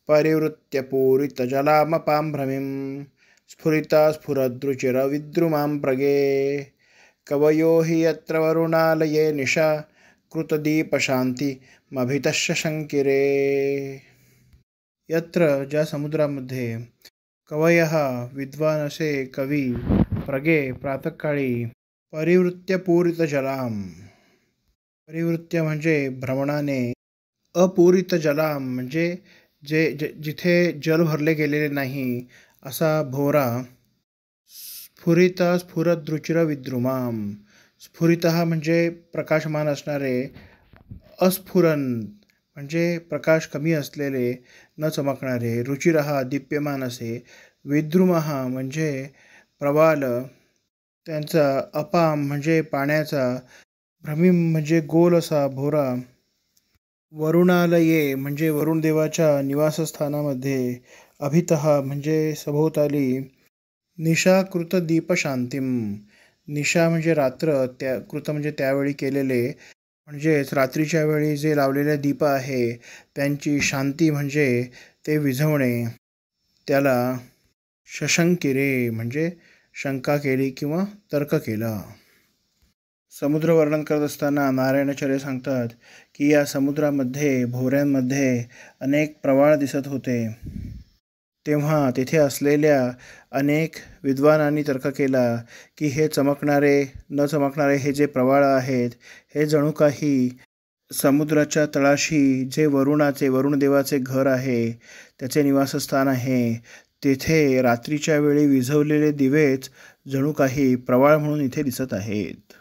परिवृत्य पूरितजलामपां भ्रमिं स्फुरिता स्फुरद्रुचिरविद्रुमां प्रगे कवयो हि यत्र वरुणालये निशा कृतदीपशान्तिमभितश्च शङ्किरे। यत्र ज्या समुद्रामध्ये कवयः विद्वान असे कवी प्रगे प्रातःकाळी परिवृत्य पूरित जलाम, परिवृत्य म्हणजे भ्रमणाने, अपूरित जलाम म्हणजे जिथे जल भरले गेलेले नाही असा भोवरा, स्फुरिता स्फुरदृचिर विद्रुमाम, स्फुरितः म्हणजे प्रकाशमान असणारे, अस्फुरन म्हणजे प्रकाश कमी असलेले, न चमकणारे, रुचिरहा दीप्यमान असे, विद्रुमः म्हणजे प्रवाल त्यांचा, अपाम म्हणजे पाण्याचा, भ्रमिम म्हणजे गोल असा भोरा, वरुणालये म्हणजे वरुणदेवाच्या निवासस्थानामध्ये, अभितः म्हणजे सभोवताली, निशाकृत दीपशांतीम, निशा म्हणजे रात्र, त्या कृत म्हणजे त्यावेळी केलेले, म्हणजेच रात्रीच्या वेळी जे लावलेले दीप आहे त्यांची शांती म्हणजे ते विझवणे, त्याला शशंकिरे म्हणजे शंका केली किंवा तर्क केला. समुद्र वर्णन करत असताना नारायणाचार्य सांगतात की या समुद्रामध्ये भोवऱ्यांमध्ये अनेक प्रवाळ दिसत होते. तेव्हा तिथे असलेल्या अनेक विद्वानांनी तर्क केला की हे चमकणारे न चमकणारे हे जे प्रवाळ आहेत हे जणू काही समुद्राच्या तळाशी जे वरुणदेवाचे घर आहे, त्याचे निवासस्थान आहे, तेथे रात्रीच्या वेळी विझवलेले दिवेच जणू काही प्रवाळ म्हणून इथे दिसत आहेत.